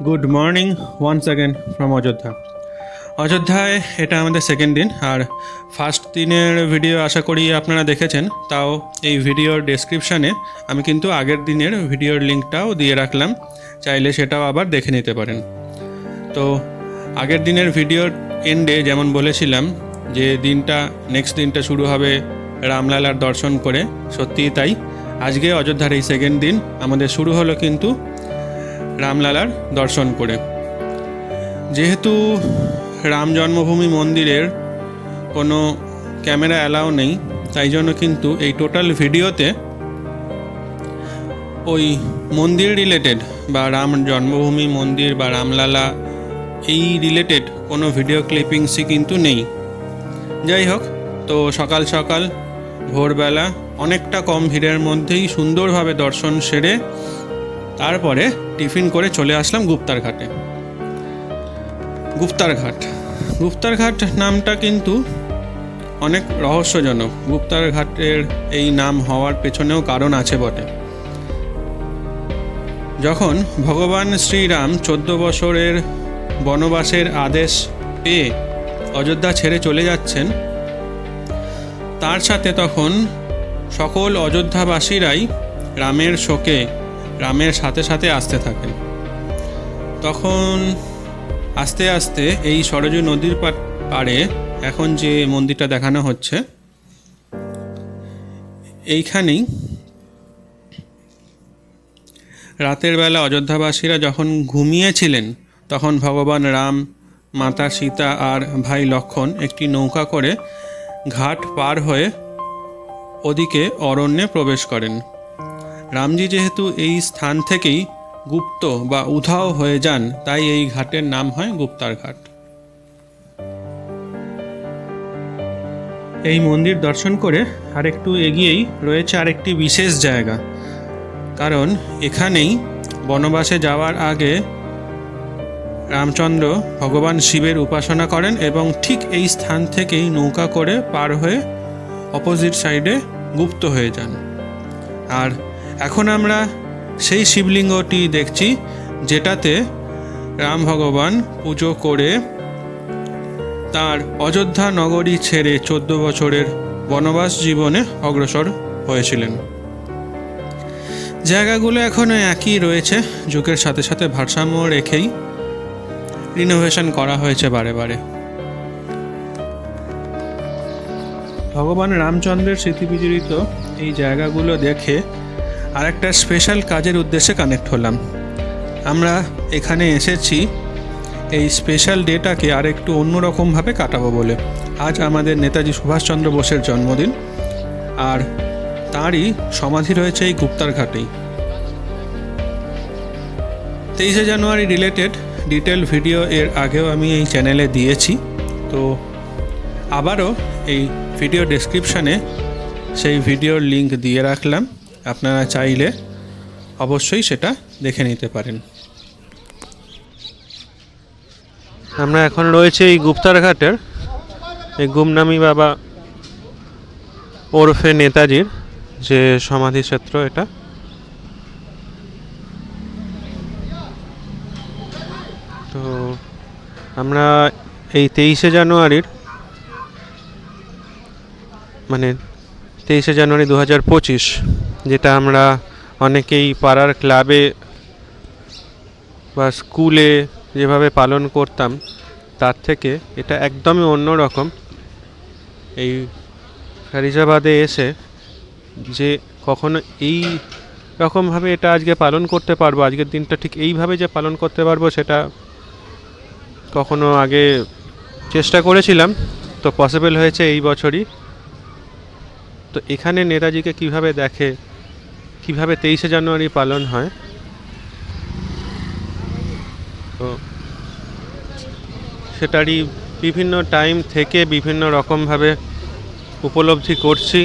Good morning once again from Ayodhya. অযোধ্যায় এটা আমাদের সেকেন্ড দিন, আর ফার্স্ট দিনের ভিডিও আশা করি আপনারা দেখেছেন। তাও এই ভিডিওর ডেসক্রিপশানে আমি কিন্তু আগের দিনের ভিডিওর লিঙ্কটাও দিয়ে রাখলাম, চাইলে সেটাও আবার দেখে নিতে পারেন। তো আগের দিনের ভিডিওর এন্ডে যেমন বলেছিলাম যে নেক্সট দিনটা শুরু হবে রামলালার দর্শন করে, সত্যিই তাই। আজকে অযোধ্যার এই সেকেন্ড দিন আমাদের শুরু হলো কিন্তু রামলালার দর্শন করে। যেহেতু রাম জন্মভূমি মন্দিরের কোনো ক্যামেরা অ্যালাউ নেই, তাই জন্য কিন্তু এই টোটাল ভিডিওতে ওই মন্দির রিলেটেড বা রাম জন্মভূমি মন্দির বা রামলালা এই রিলেটেড কোনো ভিডিও ক্লিপিংসই কিন্তু নেই। যাই হোক, তো সকাল সকাল ভোরবেলা অনেকটা কম ভিড়ের মধ্যেই সুন্দরভাবে দর্শন সেরে তারপরে টিফিন করে চলে আসলাম গুপ্তার ঘাটে। গুপ্তার ঘাট নামটা কিন্তু অনেক রহস্যজনক। গুপ্তার ঘাটের এই নাম হওয়ার পেছনেও কারণ আছে বটে। যখন ভগবান শ্রীরাম 14 বছরের বনবাসের আদেশ পেয়ে অযোধ্যা ছেড়ে চলে যাচ্ছেন, তার সাথে তখন সকল অযোধ্যাবাসীরাই রামের শোকে রামের সাথে সাথে আসতে থাকেন। তখন আস্তে আস্তে এই সরযূ নদীর পাড়ে এখন যে মন্দিরটা দেখানো হচ্ছে, এইখানেই রাতের বেলা অযোধ্যাবাসীরা যখন ঘুমিয়েছিলেন, তখন ভগবান রাম, মাতা সীতা আর ভাই লক্ষ্মণ একটি নৌকা করে ঘাট পার হয়ে ওদিকে অরণ্যে প্রবেশ করেন। রামজি যেহেতু এই স্থান থেকেই গুপ্ত বা উধাও হয়ে যান, তাই এই ঘাটের নাম হয় গুপ্তার ঘাট। এই মন্দির দর্শন করে আরেকটু এগিয়েই রয়েছে আরেকটি বিশেষ জায়গা, কারণ এখানেই বনবাসে যাওয়ার আগে রামচন্দ্র ভগবান শিবের উপাসনা করেন এবং ঠিক এই স্থান থেকেই নৌকা করে পার হয়ে অপোজিট সাইডে গুপ্ত হয়ে যান। আর এখন আমরা সেই শিবলিঙ্গটি দেখছি, যেটাতে রাম ভগবান পুজো করে তার অযোধ্যা নগরী ছেড়ে 14 বছরের বনবাস জীবনে অগ্রসর হয়েছিলেন। জায়গাগুলো এখনও একই রয়েছে, যুগের সাথে সাথে ভারসাম্য রেখেই রিনোভেশন করা হয়েছে বারে বারে। ভগবান রামচন্দ্রের স্মৃতিবিজড়িত এই জায়গাগুলো দেখে আরেকটা স্পেশাল কাজের উদ্দেশ্যে কানেক্ট হলাম। আমরা এখানে এসেছি এই স্পেশাল ডেটাকে আর একটু অন্যরকমভাবে কাটাবো বলে। আজ আমাদের নেতাজি সুভাষচন্দ্র বোসের জন্মদিন, আর তাঁরই সমাধি রয়েছে এই গুপ্তার ঘাটেই। 23শে জানুয়ারি রিলেটেড ডিটেল ভিডিও এর আগেও আমি এই চ্যানেলে দিয়েছি, তো আবারও এই ভিডিও ডেসক্রিপশানে সেই ভিডিওর লিঙ্ক দিয়ে রাখলাম, আপনারা চাইলে অবশ্যই সেটা দেখে নিতে পারেন। আমরা এখন রয়েছে এই গুপ্তার ঘাটের এই গুমনামি বাবা ওরফে নেতাজির যে সমাধিক্ষেত্র, এটা তো আমরা এই 23শে জানুয়ারির 2025, যেটা আমরা অনেকেই পাড়ার ক্লাবে বা স্কুলে যেভাবে পালন করতাম, তার থেকে এটা একদমই অন্যরকম। এই ফারিজাবাদে এসে যে কখনো এই রকমভাবে এটা আজকে পালন করতে পারবো, আজকের দিনটা ঠিক এইভাবে যে পালন করতে পারবো, সেটা কখনো আগে চেষ্টা করেছিলাম, তো পসিবল হয়েছে এই বছরই। তো এখানে নেতাজিকে কিভাবে দেখে, কিভাবে 23শে জানুয়ারি পালন হয়, তো সেটারই বিভিন্ন টাইম থেকে বিভিন্ন রকমভাবে উপলব্ধি করছি।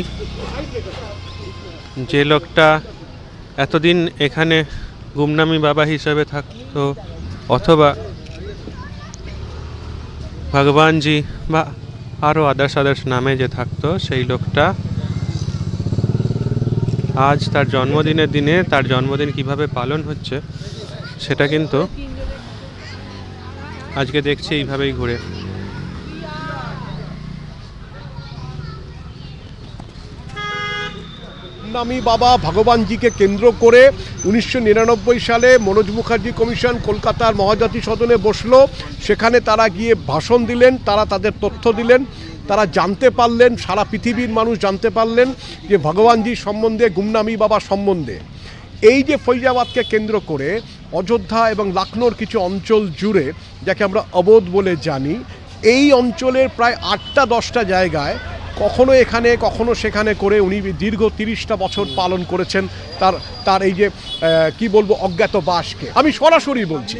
যে লোকটা এতদিন এখানে গুমনামি বাবা হিসাবে থাকতো, অথবা ভগবানজি বা আরও আদার্স নামে যে থাকতো, সেই লোকটা আজ তার জন্মদিনের দিনে তার জন্মদিন কিভাবে পালন হচ্ছে সেটা কিন্তু আজকে দেখছি এইভাবেই ঘুরে। নামি বাবা ভগবানজিকে কেন্দ্র করে 1999 সালে মনোজ মুখার্জি কমিশন কলকাতার মহাজাতি সদনে বসলো। সেখানে তারা গিয়ে ভাষণ দিলেন, তারা তাদের তথ্য দিলেন, তারা জানতে পারলেন, সারা পৃথিবীর মানুষ জানতে পারলেন যে ভগবানজি সম্বন্ধে, গুমনামি বাবা সম্বন্ধে। এই যে ফৈজাবাদকে কেন্দ্র করে অযোধ্যা এবং লখনৌর কিছু অঞ্চল জুড়ে, যাকে আমরা অবোধ বলে জানি, এই অঞ্চলের প্রায় 8-10টা জায়গায় কখনো এখানে কখনো সেখানে করে উনি দীর্ঘ 30টা বছর পালন করেছেন তার এই যে কি বলবো অজ্ঞাতবাসকে। আমি সরাসরি বলছি,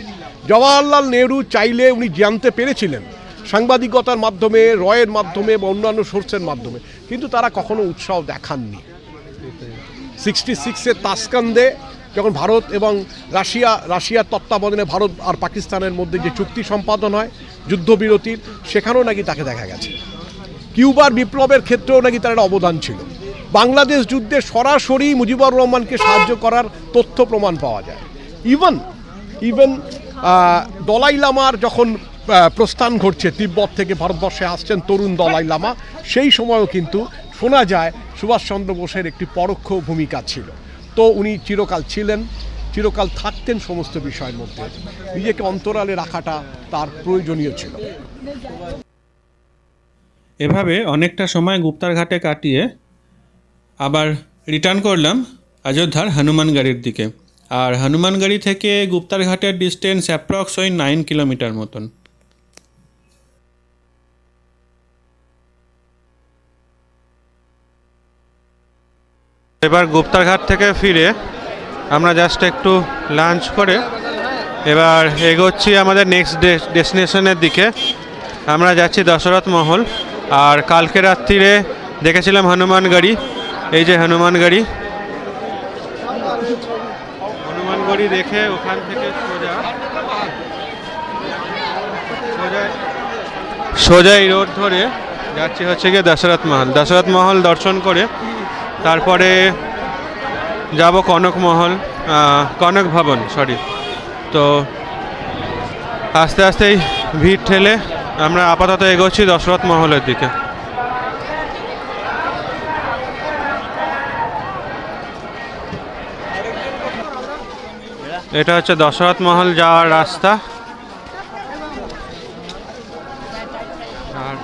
জওয়াহরলাল নেহরু চাইলে উনি জানতে পেরেছিলেন সাংবাদিকতার মাধ্যমে, রয়ের মাধ্যমে বা অন্যান্য সোর্সের মাধ্যমে, কিন্তু তারা কখনো উৎসাহ দেখাননি। 66-এ তাসকান্দে যখন ভারত এবং রাশিয়ার তত্ত্বাবধানে ভারত আর পাকিস্তানের মধ্যে যে চুক্তি সম্পাদন হয় যুদ্ধবিরতির, সেখানেও নাকি তাকে দেখা গেছে। কিউবার বিপ্লবের ক্ষেত্রেও নাকি তার একটা অবদান ছিল। বাংলাদেশ যুদ্ধে সরাসরি মুজিবুর রহমানকে সাহায্য করার তথ্য প্রমাণ পাওয়া যায়। ইভেন দলাই লামার যখন প্রস্থান ঘটছে, তিব্বত থেকে ভারতবর্ষে আসছেন তরুণ দলাই লামা, সেই সময়ও কিন্তু শোনা যায় সুভাষচন্দ্র বোসের একটি পরোক্ষ ভূমিকা ছিল। তো উনি চিরকাল ছিলেন, চিরকাল থাকতেন সমস্ত বিষয়ের মধ্যে। নিজেকে অন্তরালে রাখাটা তার প্রয়োজনীয় ছিল। এভাবে অনেকটা সময় গুপ্তার ঘাটে কাটিয়ে আবার রিটার্ন করলাম অযোধ্যার হনুমানগড়ির দিকে। আর হনুমানগড়ি থেকে গুপ্তার ঘাটের ডিস্টেন্স অ্যাপ্রক্স ওই 9 কিলোমিটার মতন। এবার গুপ্তার ঘাট থেকে ফিরে আমরা জাস্ট একটু লাঞ্চ করে এবার এগোচ্ছি আমাদের নেক্সট ডেস্টিনেশনের দিকে। আমরা যাচ্ছি দশরথ মহল। আর কালকে রাত্রিরে দেখেছিলাম হনুমানগড়ি, এই যে হনুমানগড়ি দেখে ওখান থেকে সোজা এই রোড ধরে যাচ্ছি হচ্ছে গিয়ে দশরথ মহল দর্শন করে তারপরে যাব কনক ভবন। তো আস্তে আস্তেই ভিড় ঠেলে আমরা আপাতত এগোচ্ছি দশরথ মহলের দিকে। এটা হচ্ছে দশরথ মহল যাওয়ার রাস্তা। আর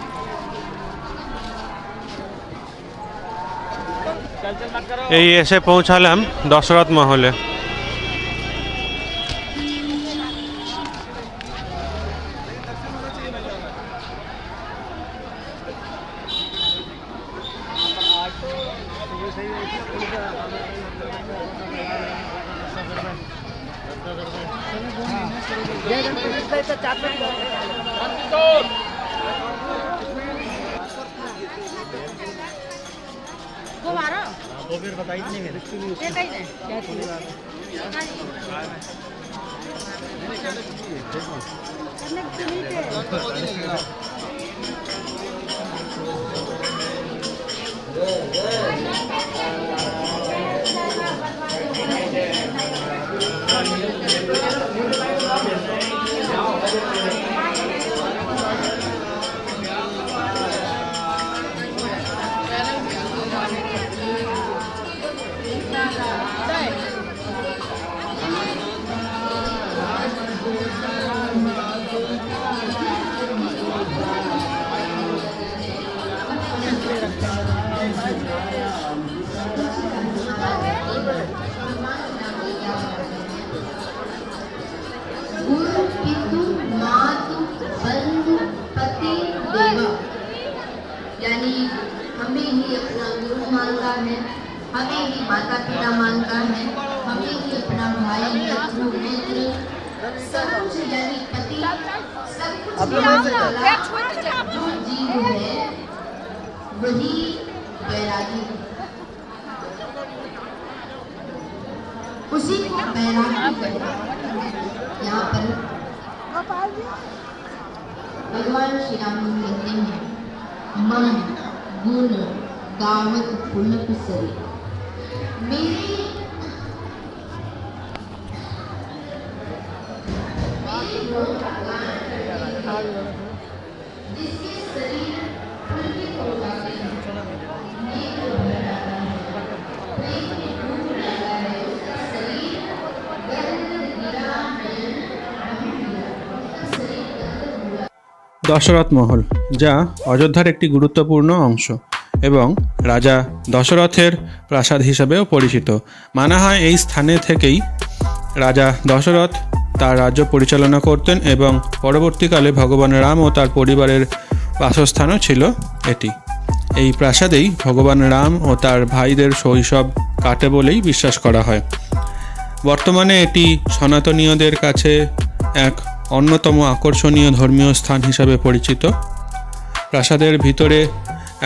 এই এসে পৌঁছালাম দশরথ মহলে। यानी हमें ही अपना गुरु मानता है, हमें ही माता पिता मानता है, हमें ही अपना भाई मित्र सब कुछ यानी पति सब कुछ जो जीव है वही बैरागी, उसी को बैरागी कहते हैं। यहाँ पर भगवान श्री राम कहते हैं मन गुण गावत पुलक सरी। मेरे गुण गान करने है, जिसके शरीर पुलकित हो जाते हैं, नेत्र भर आता है, प्रेम में डूब जाता है, उसका शरीर गंध गिरा नयन गंभीर, उसका शरीर गंध हुआ। দশরথ মহল, যা অযোধ্যার একটি গুরুত্বপূর্ণ অংশ এবং রাজা দশরথের প্রাসাদ হিসেবেও পরিচিত। মানা হয় এই স্থানে থেকেই রাজা দশরথ তার রাজ্য পরিচালনা করতেন এবং পরবর্তীকালে ভগবান রাম ও তার পরিবারের বাসস্থানও ছিল এটি। এই প্রাসাদেই ভগবান রাম ও তার ভাইদের শৈশব কাটে বলেই বিশ্বাস করা হয়। বর্তমানে এটি সনাতনীয়দের কাছে এক অন্যতম আকর্ষণীয় ধর্মীয় স্থান হিসাবে পরিচিত। প্রাসাদের ভিতরে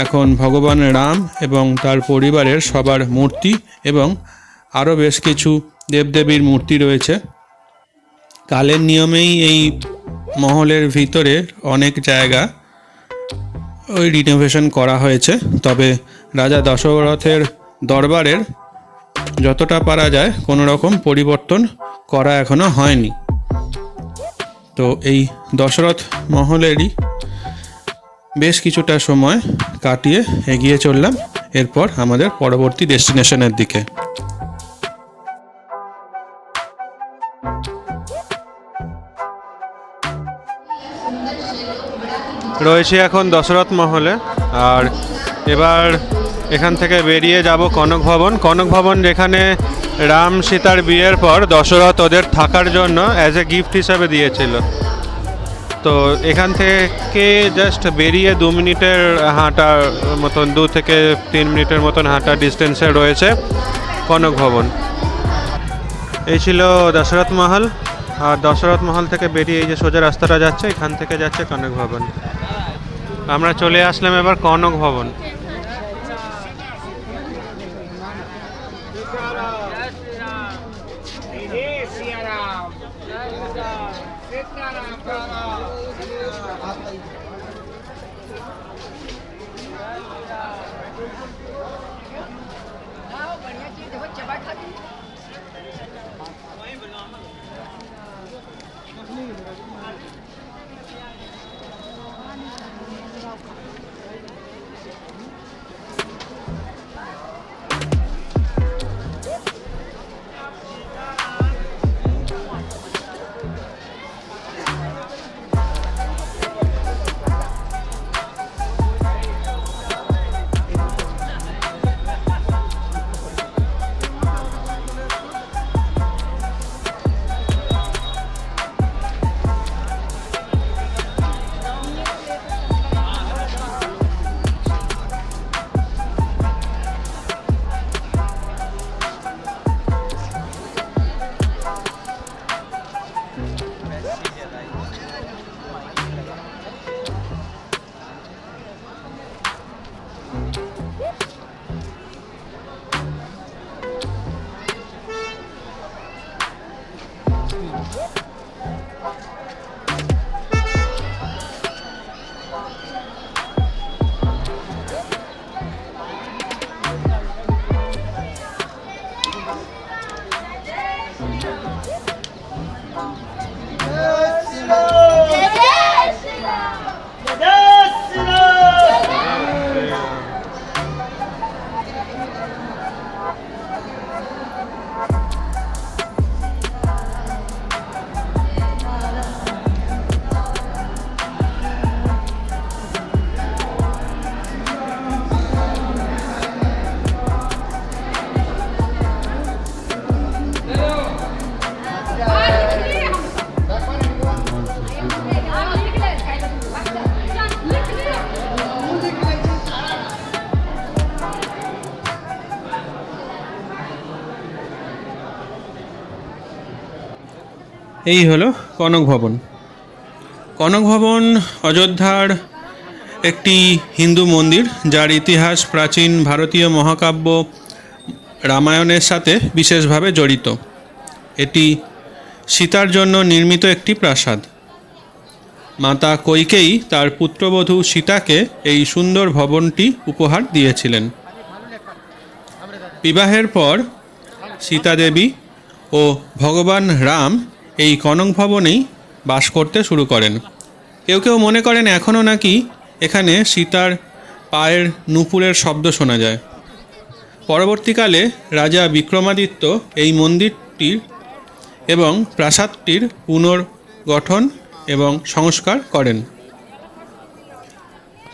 এখন ভগবান রাম এবং তার পরিবারের সবার মূর্তি এবং আরও বেশ কিছু দেবদেবীর মূর্তি রয়েছে। কালের নিয়মেই এই মহলের ভিতরে অনেক জায়গা রিনোভেশন করা হয়েছে, তবে রাজা দশরথের দরবারের যতটা পারা যায় কোনো রকম পরিবর্তন করা এখনো হয়নি। তো এই দশরথ মহলেরই বেশ কিছুটা সময় কাটিয়ে এগিয়ে চললাম এরপর আমাদের পরবর্তী ডেস্টিনেশনের দিকে। রয়েছে এখন দশরথ মহলে, আর এবার এখান থেকে বেরিয়ে যাব কনক ভবন। কনক ভবন যেখানে রাম সীতার বিয়ের পর দশরথ ওদের থাকার জন্য অ্যাজ এ গিফট হিসাবে দিয়েছিল। তো এখান থেকে জাস্ট বেরিয়ে 2 মিনিটের হাঁটার মতন, 2 থেকে 3 মিনিটের মতন হাঁটার ডিস্টেন্সে রয়েছে কনক ভবন। এই ছিল দশরথ মহল, আর দশরথ মহল থেকে বেরিয়ে এই যে সোজা রাস্তাটা যাচ্ছে, এখান থেকে যাচ্ছে কনক ভবন। আমরা চলে আসলাম এবার কনক ভবন। এই হলো কনক ভবন। কনক ভবন অযোধ্যার একটি হিন্দু মন্দির, যার ইতিহাস প্রাচীন ভারতীয় মহাকাব্য রামায়ণের সাথে বিশেষভাবে জড়িত। এটি সীতার জন্য নির্মিত একটি প্রাসাদ। মাতা কৈকেয়ী তার পুত্রবধূ সীতাকে এই সুন্দর ভবনটি উপহার দিয়েছিলেন। বিবাহের পর সীতা দেবী ও ভগবান রাম এই কনক ভবনেই বাস করতে শুরু করেন। কেউ কেউ মনে করেন এখনও নাকি এখানে সীতার পায়ের নূপুরের শব্দ শোনা যায়। পরবর্তীকালে রাজা বিক্রমাদিত্য এই মন্দিরটির এবং প্রাসাদটির পুনর্গঠন এবং সংস্কার করেন।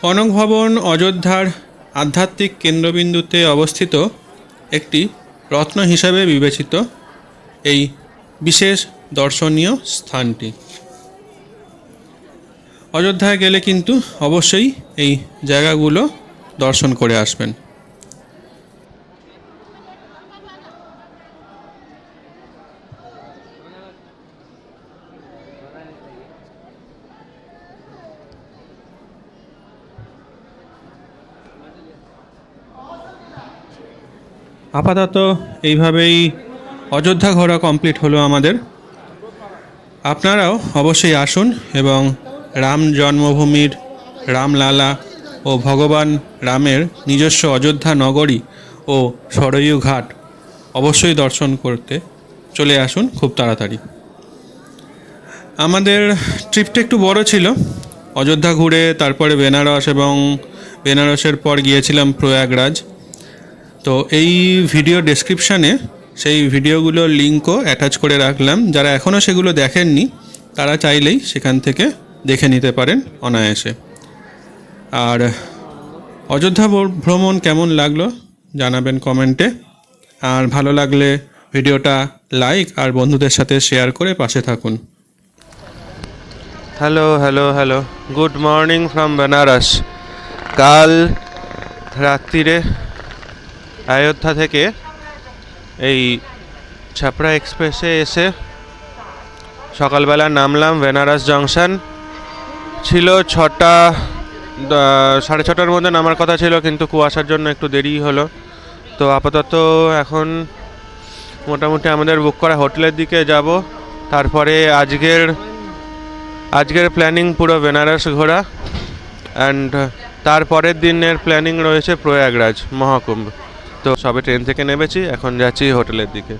কনক ভবন অযোধ্যার আধ্যাত্মিক কেন্দ্রবিন্দুতে অবস্থিত একটি রত্ন হিসাবে বিবেচিত এই বিশেষ দর্শনীয় স্থানটি। অযোধ্যায় গেলে কিন্তু অবশ্যই এই জায়গাগুলো দর্শন করে আসবেন। আপাতত এইভাবেই অযোধ্যা ঘোরা কমপ্লিট হলো আমাদের। আপনারাও অবশ্যই আসুন এবং রাম জন্মভূমির রামলালা ও ভগবান রামের নিজস্ব অযোধ্যা নগরী ও সরয়ূ ঘাট অবশ্যই দর্শন করতে চলে আসুন খুব তাড়াতাড়ি। আমাদের ট্রিপটা একটু বড় ছিল। অযোধ্যা ঘুরে তারপরে বেনারস এবং বেনারসের পর গিয়েছিলাম প্রয়াগরাজ। তো এই ভিডিও ডেসক্রিপশানে সেই ভিডিওগুলোর লিঙ্কও অ্যাটাচ করে রাখলাম। যারা এখনও সেগুলো দেখেননি তারা চাইলেই সেখান থেকে দেখে নিতে পারেন অনায়াসে। আর অযোধ্যা ভ্রমণ কেমন লাগলো জানাবেন কমেন্টে। আর ভালো লাগলে ভিডিওটা লাইক আর বন্ধুদের সাথে শেয়ার করে পাশে থাকুন। Hello good morning from Benaras. কাল রাত্রিরে অযোধ্যা থেকে এই ছাপড়া এক্সপ্রেসে এসে সকালবেলা নামলাম বেনারস জংশন। ছিল 6টা 6:30টার মধ্যে নামার কথা ছিল, কিন্তু কুয়াশার জন্য একটু দেরি হলো। তো আপাতত এখন মোটামুটি আমাদের বুক করা হোটেলের দিকে যাব। তারপরে আজকের প্ল্যানিং পুরো বেনারস ঘোরা, অ্যান্ড তারপরের দিনের প্ল্যানিং রয়েছে প্রয়াগরাজ মহাকুম্ভ। তো সবে ট্রেন থেকে নেমেছি, এখন যাচ্ছি হোটেলের দিকে।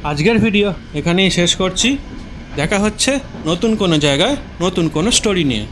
আজকের ভিডিও এখানেই শেষ করছি। দেখা হচ্ছে নতুন কোনো জায়গায় নতুন কোনো স্টোরি নিয়ে।